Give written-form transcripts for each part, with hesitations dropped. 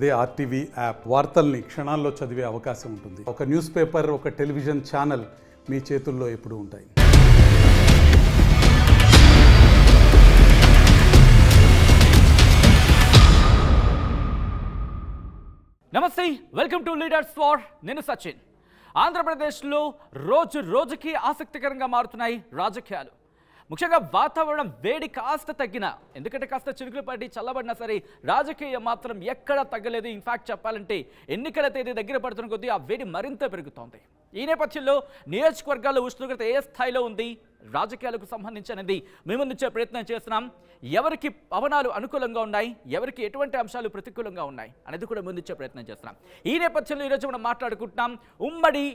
అదే RTV app వార్తల్ని క్షణాల్లో చదివే అవకాశం ఉంటుంది. ఒక న్యూస్ పేపర్, ఒక టెలివిజన్ ఛానల్ మీ చేతుల్లో ఎప్పుడూ ఉంటాయి. నమస్తే, వెల్కమ్ టు లీడర్స్ ఫార్. నేను సచిన్. ఆంధ్రప్రదేశ్లో రోజు రోజుకి ఆసక్తికరంగా మారుతున్నాయి రాజకీయాలు. ముఖ్యంగా వాతావరణం వేడి కాస్త తగ్గినా, ఎందుకంటే కాస్త చినుకులు పడి చల్లబడినా సరే రాజకీయం మాత్రం ఎక్కడా తగ్గలేదు. ఇన్ఫాక్ట్ చెప్పాలంటే ఎన్నికల తేదీ దగ్గర పడుతున్న కొద్దీ ఆ వేడి మరింత పెరుగుతోంది. ఈ నేపథ్యంలో నియోజకవర్గాల్లో ఉష్ణోగ్రత ఏ స్థాయిలో ఉంది, రాజకీయాలకు సంబంధించి అనేది మేము ముందుంచే ప్రయత్నం చేస్తున్నాం. ఎవరికి పవనాలు అనుకూలంగా ఉన్నాయి, ఎవరికి ఎటువంటి అంశాలు ప్రతికూలంగా ఉన్నాయి అనేది కూడా ముందుంచే ప్రయత్నం చేస్తున్నాం. ఈ నేపథ్యంలో ఈరోజు మనం మాట్లాడుకుంటున్నాం ఉమ్మడి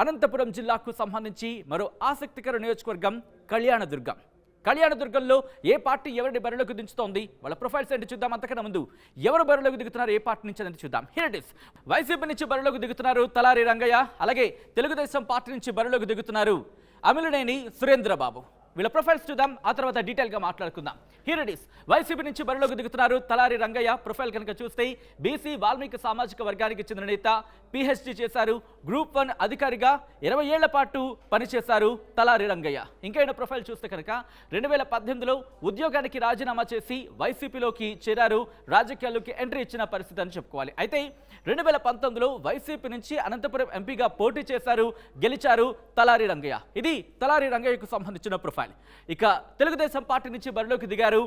అనంతపురం జిల్లాకు సంబంధించి మరో ఆసక్తికర నియోజకవర్గం కళ్యాణదుర్గం. కళ్యాణదుర్గంలో ఏ పార్టీ ఎవరిని బరిలోకి దించుతోంది, వాళ్ళ ప్రొఫైల్స్ ఏంటి చూద్దాం. అంతకన్నా ముందు ఎవరు బరిలోకి దిగుతున్నారు, ఏ పార్టీ నుంచి అనేది చూద్దాం. Here it is. వైసీపీ నుంచి బరిలోకి దిగుతున్నారు తలారి రంగయ్య. అలాగే తెలుగుదేశం పార్టీ నుంచి బరిలోకి దిగుతున్నారు అమిలినేని సురేంద్రబాబు. వీళ్ళ ప్రొఫైల్స్ చూద్దాం, ఆ తర్వాత డీటెయిల్గా మాట్లాడుకుందాం. Here it is. వైసీపీ నుంచి బరిలోకి దిగుతున్నారు తలారి రంగయ్య. ప్రొఫైల్ కనుక చూస్తే బీసీ వాల్మీకి సామాజిక వర్గానికి చెందిన నేత, పిహెచ్డి చేశారు, గ్రూప్ 1 అధికారిగా 20 ఏళ్ల పాటు పనిచేశారు తలారి రంగయ్య. ఇంకైనా ప్రొఫైల్ చూస్తే కనుక 2018లో ఉద్యోగానికి రాజీనామా చేసి వైసీపీలోకి చేరారు, రాజకీయాల్లోకి ఎంట్రీ ఇచ్చిన పరిస్థితి అని చెప్పుకోవాలి. అయితే 2019లో వైసీపీ నుంచి అనంతపురం ఎంపీగా పోటీ చేశారు, గెలిచారు తలారి రంగయ్య. ఇది తలారి రంగయ్యకు సంబంధించిన ప్రొఫైల్. ఇక తెలుగుదేశం పార్టీ నుంచి బరిలోకి దిగారు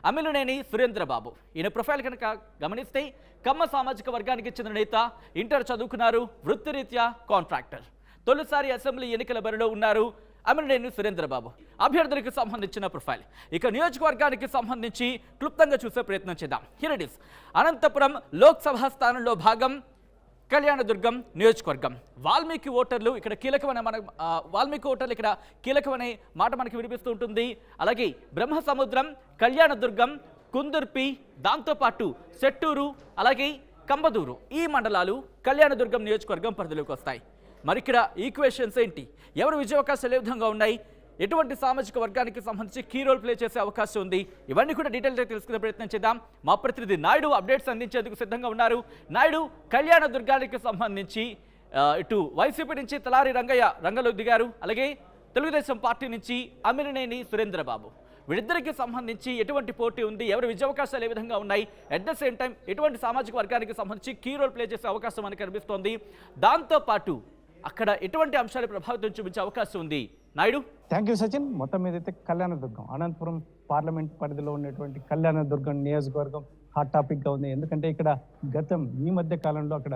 అమిలినేని సురేంద్రబాబు. ఈయన ప్రొఫైల్ కనుక గమనిస్తే కమ్మ సామాజిక వర్గానికి చెందిన నేత, ఇంటర్ చదువుకున్నారు, వృత్తిరీత్యా కాంట్రాక్టర్. తొలిసారి అసెంబ్లీ ఎన్నికల బరిలో ఉన్నారు అమిలినేని సురేంద్రబాబు. అభ్యర్థులకు సంబంధించిన ప్రొఫైల్. ఇక నియోజకవర్గానికి సంబంధించి క్లుప్తంగా చూసే ప్రయత్నం చేద్దాం. Here it is. Anantapuram Lok Sabha స్థానంలో భాగం కళ్యాణదుర్గం నియోజకవర్గం. వాల్మీకి ఓటర్లు ఇక్కడ కీలకమైన వాల్మీకి ఓటర్లు ఇక్కడ కీలకమనే మాట మనకి వినిపిస్తూ ఉంటుంది. అలాగే బ్రహ్మసముద్రం, కళ్యాణదుర్గం, కుందుర్పి, దాంతోపాటు సెట్టూరు, అలాగే కంబదూరు, ఈ మండలాలు కళ్యాణదుర్గం నియోజకవర్గం పరిధిలోకి వస్తాయి. మరి ఇక్కడ ఈక్వేషన్స్ ఏంటి, ఎవరు విజయావకాశాలు ఏ విధంగా ఉన్నాయి, ఎటువంటి సామాజిక వర్గానికి సంబంధించి కీ రోల్ ప్లే చేసే అవకాశం ఉంది, ఇవన్నీ కూడా డీటెయిల్గా తెలుసుకునే ప్రయత్నం చేద్దాం. మా ప్రతినిధి నాయుడు అప్డేట్స్ అందించేందుకు సిద్ధంగా ఉన్నారు. నాయుడు, కళ్యాణదుర్గానికి సంబంధించి ఇటు వైసీపీ నుంచి తలారి రంగయ్య రంగంలోకి దిగారు, అలాగే తెలుగుదేశం పార్టీ నుంచి అమిలినేని సురేంద్రబాబు. వీళ్ళిద్దరికి సంబంధించి ఎటువంటి పోటీ ఉంది, ఎవరి విజయావకాశాలు ఏ విధంగా ఉన్నాయి, అట్ ద సేమ్ టైం ఎటువంటి సామాజిక వర్గానికి సంబంధించి కీ రోల్ ప్లే చేసే అవకాశం మనకు కనిపిస్తోంది, దాంతోపాటు అక్కడ ఎటువంటి అంశాలు ప్రభావితం చూపించే అవకాశం ఉంది నాయుడు? Thank you Sachin. మొత్తం మీద అయితే కళ్యాణదుర్గం, అనంతపురం పార్లమెంట్ పరిధిలో ఉన్నటువంటి కళ్యాణదుర్గం నియోజకవర్గం హాట్ టాపిక్గా ఉంది. ఎందుకంటే ఇక్కడ ఈ మధ్య కాలంలో అక్కడ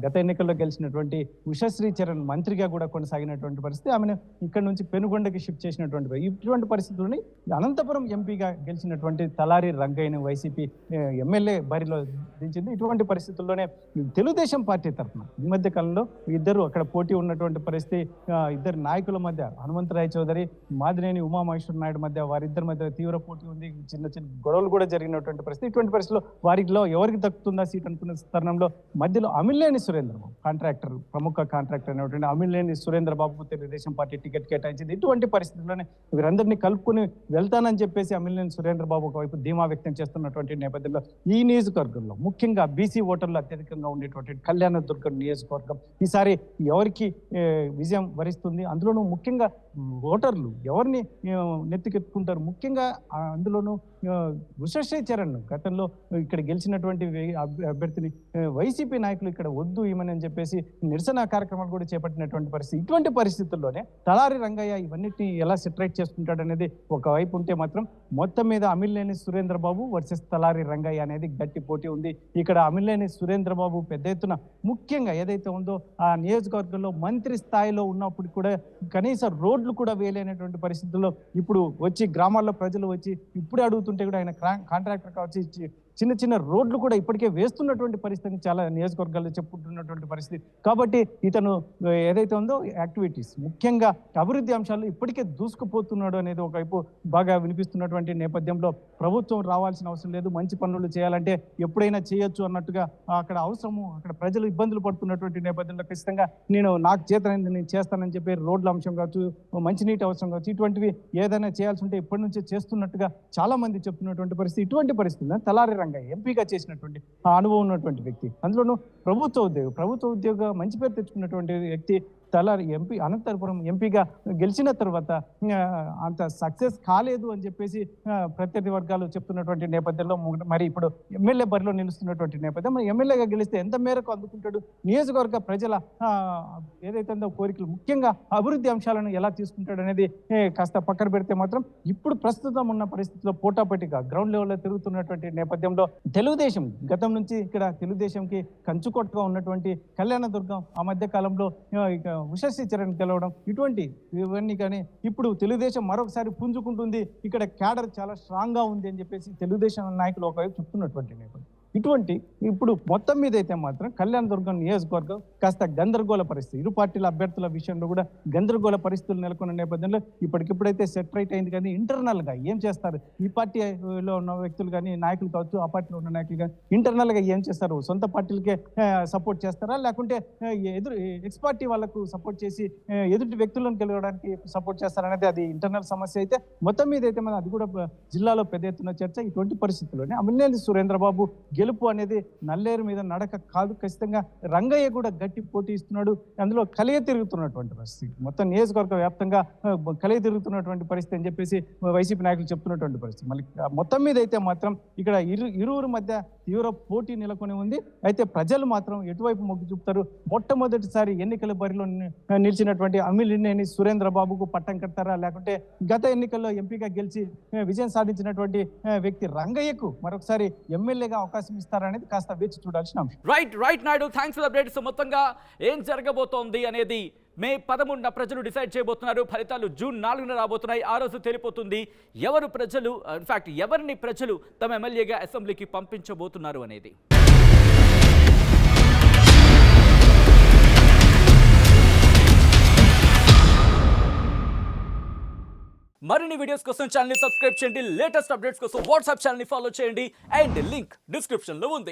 గత ఎన్నికల్లో గెలిచినటువంటి ఉషశ్రీ చరణ్ మంత్రిగా కూడా కొనసాగినటువంటి పరిస్థితి. ఆమెను ఇక్కడ నుంచి పెనుగొండకి షిఫ్ట్ చేసినటువంటి ఇటువంటి పరిస్థితుల్ని అనంతపురం ఎంపీగా గెలిచినటువంటి తలారి రంగయ్యని వైసీపీ ఎమ్మెల్యే బరిలో దించింది. ఇటువంటి పరిస్థితుల్లోనే తెలుగుదేశం పార్టీ తరఫున ఈ మధ్య కాలంలో ఇద్దరు అక్కడ పోటీ ఉన్నటువంటి పరిస్థితి. ఇద్దరు నాయకుల మధ్య హనుమంతరాయ్ చౌదరి, మాదినేని ఉమామహేశ్వర నాయుడు మధ్య, వారిద్దరి మధ్య తీవ్ర పోటీ ఉంది. చిన్న చిన్న గొడవలు కూడా జరిగినటువంటి పరిస్థితి. ఇటువంటి పరిస్థితుల్లో వారిలో ఎవరికి దక్కుతుందా సీట్ అనుకున్న తరుణంలో మధ్యలో అమిలినేని సురేంద్రబాబు, కాంట్రాక్టర్, ప్రముఖ కాంట్రాక్టర్ అనేటువంటి అమిలినేని సురేంద్రబాబు తెలుగుదేశం పార్టీ టికెట్ కేటాయించింది. ఇటువంటి పరిస్థితుల్లోనే వీరందరినీ కలుపుకుని వెళ్తానని చెప్పేసి అమిలినేని సురేంద్రబాబు ఒకవైపు ధీమా వ్యక్తం చేస్తున్నటువంటి నేపథ్యంలో ఈ నియోజకవర్గంలో ముఖ్యంగా బీసీ ఓటర్లు అత్యధికంగా ఉండేటువంటి కళ్యాణదుర్గం నియోజకవర్గం ఈసారి ఎవరికి విజయం వరిస్తుంది, అందులోనూ ముఖ్యంగా ఓటర్లు ఎవరిని నెత్తికెత్తుకుంటారు, ముఖ్యంగా అందులోనూ ఉషశ్రీ చరణ్ గతంలో ఇక్కడ గెలిచినటువంటి అభ్యర్థిని వైసీపీ నాయకులు ఇక్కడ వద్దు ఇమని చెప్పేసి నిరసన కార్యక్రమాలు కూడా చేపట్టినటువంటి పరిస్థితి. ఇటువంటి పరిస్థితుల్లోనే తలారి రంగయ్య ఇవన్నిటిని ఎలా సెటరేట్ చేసుకుంటాడు అనేది ఒకవైపు ఉంటే మాత్రం మొత్తం మీద అమిలినేని సురేంద్రబాబు వర్సెస్ తలారి రంగయ్య అనేది గట్టి పోటీ ఉంది. ఇక్కడ అమిలినేని సురేంద్రబాబు పెద్ద ఎత్తున ముఖ్యంగా ఏదైతే ఉందో ఆ నియోజకవర్గంలో మంత్రి స్థాయిలో ఉన్నప్పుడు కూడా కనీసం రోడ్లు కూడా వేయలేనటువంటి పరిస్థితుల్లో ఇప్పుడు వచ్చి గ్రామాల్లో ప్రజలు వచ్చి ఇప్పుడే అడుగుతుంటే కూడా ఆయన కాంట్రాక్టర్ కావచ్చు చిన్న చిన్న రోడ్లు కూడా ఇప్పటికే వేస్తున్నటువంటి పరిస్థితిని చాలా నియోజకవర్గాల్లో చెప్పుకుంటున్నటువంటి పరిస్థితి. కాబట్టి ఇతను ఏదైతే ఉందో యాక్టివిటీస్ ముఖ్యంగా అభివృద్ధి అంశాలు ఇప్పటికే దూసుకుపోతున్నాడు అనేది ఒకవైపు బాగా వినిపిస్తున్నటువంటి నేపథ్యంలో ప్రభుత్వం రావాల్సిన అవసరం లేదు, మంచి పనులు చేయాలంటే ఎప్పుడైనా చేయొచ్చు అన్నట్టుగా అక్కడ అవసరము, అక్కడ ప్రజలు ఇబ్బందులు పడుతున్నటువంటి నేపథ్యంలో ఖచ్చితంగా నాకు చేతనైంది నేను చేస్తానని చెప్పి రోడ్ల అంశం కావచ్చు, మంచినీటి అవసరం కావచ్చు, ఇటువంటివి ఏదైనా చేయాల్సి ఉంటే ఇప్పటి నుంచే చేస్తున్నట్టుగా చాలా మంది చెప్తున్నటువంటి పరిస్థితి. ఇటువంటి పరిస్థితుల్లో తలారి రంగయ్య ఎంపీగా చేసినటువంటి ఆ అనుభవం ఉన్నటువంటి వ్యక్తి, అందులోనూ ప్రభుత్వ ఉద్యోగ మంచి పేరు తెచ్చుకున్నటువంటి వ్యక్తి ఎంపీ అనంతపురం ఎంపీగా గెలిచిన తర్వాత అంత సక్సెస్ కాలేదు అని చెప్పేసి ప్రత్యర్థి వర్గాలు చెప్తున్నటువంటి నేపథ్యంలో మరి ఇప్పుడు ఎమ్మెల్యే బరిలో నిలుస్తున్నటువంటి నేపథ్యం, మరి ఎమ్మెల్యేగా గెలిస్తే ఎంత మేరకు అందుకుంటాడు, నియోజకవర్గ ప్రజల ఏదైతే ఉందో కోరికలు, ముఖ్యంగా అభివృద్ధి అంశాలను ఎలా తీసుకుంటాడు అనేది కాస్త పక్కన పెడితే మాత్రం ఇప్పుడు ప్రస్తుతం ఉన్న పరిస్థితిలో పోటాపోటీగా గ్రౌండ్ లెవెల్లో తిరుగుతున్నటువంటి నేపథ్యంలో తెలుగుదేశం గతం నుంచి ఇక్కడ తెలుగుదేశంకి కంచుకోటగా ఉన్నటువంటి కళ్యాణదుర్గం ఆ మధ్య కాలంలో ఉషశ్రీ చరణ్ గెలవడం, ఇవన్నీ కానీ ఇప్పుడు తెలుగుదేశం మరొకసారి పుంజుకుంటుంది, ఇక్కడ క్యాడర్ చాలా స్ట్రాంగ్ గా ఉంది అని చెప్పేసి తెలుగుదేశం నాయకులు ఒకవైపు చెప్తున్నటువంటి నేపథ్యం. ఇప్పుడు మొత్తం మీద అయితే మాత్రం కళ్యాణదుర్గం నియోజకవర్గం కాస్త గందరగోళ పరిస్థితి, ఇరు పార్టీల అభ్యర్థుల విషయంలో కూడా గందరగోళ పరిస్థితులు నెలకొన్న నేపథ్యంలో ఇప్పటికిప్పుడైతే సెట్ రైట్ అయింది, కానీ ఇంటర్నల్ గా ఏం చేస్తారు ఈ పార్టీలో ఉన్న వ్యక్తులు కానీ నాయకులు కావచ్చు, ఆ పార్టీలో ఉన్న నాయకులు కానీ ఇంటర్నల్ గా ఏం చేస్తారు, సొంత పార్టీలకే సపోర్ట్ చేస్తారా, లేకుంటే ఎక్స్ పార్టీ వాళ్ళకు సపోర్ట్ చేసి ఎదుటి వ్యక్తులను గెలవడానికి సపోర్ట్ చేస్తారనేది అది ఇంటర్నల్ సమస్య. అయితే మొత్తం మీద అయితే అది కూడా జిల్లాలో పెద్ద ఎత్తున చర్చ. ఇటువంటి పరిస్థితుల్లోనే అమిలినేని సురేంద్రబాబు గెలుపు అనేది నల్లేరు మీద నడక కాదు, ఖచ్చితంగా రంగయ్య కూడా గట్టి పోటీ ఇస్తున్నాడు, అందులో కలియ తిరుగుతున్నటువంటి పరిస్థితి, మొత్తం నియోజకవర్గ వ్యాప్తంగా కలియ తిరుగుతున్నటువంటి పరిస్థితి అని చెప్పేసి వైసీపీ నాయకులు చెప్తున్నటువంటి పరిస్థితి. మళ్ళీ మొత్తం మీద అయితే మాత్రం ఇక్కడ ఇరువురు మధ్య తీవ్ర పోటీ నెలకొని ఉంది. అయితే ప్రజలు మాత్రం ఎటువైపు మొగ్గు చూపుతారు, మొట్టమొదటిసారి ఎన్నికల బరిలో నిలిచినటువంటి అమిలినేని సురేంద్రబాబుకు పట్టం కడతారా, లేకుంటే గత ఎన్నికల్లో ఎంపీగా గెలిచి విజయం సాధించినటువంటి వ్యక్తి రంగయ్యకు మరొకసారి ఎమ్మెల్యేగా అవకాశం ఇస్తారనేది కాస్త వేచి చూడాల్సిన అంశం. Right Naidu, thanks for updates. మొత్తంగా ఏం జరగబోతోంది అనేది మే 11న ప్రజలు డిసైడ్ చేయబోతున్నారు. ఫలితాలు జూన్ 4న రాబోతున్నాయి. ఆ రోజు తెలిపోతుంది ఎవరిని ప్రజలు తమ ఎమ్మెల్యేగా అసెంబ్లీకి పంపించబోతున్నారు అనేది. మరిన్ని వీడియోస్ కోసం ఛానల్ ని సబ్స్క్రైబ్ చేయండి. లేటెస్ట్ అప్డేట్స్ కోసం వాట్సాప్ ఛానల్ ని ఫాలో చేయండి. అండ్ లింక్ డిస్క్రిప్షన్ లో ఉంది.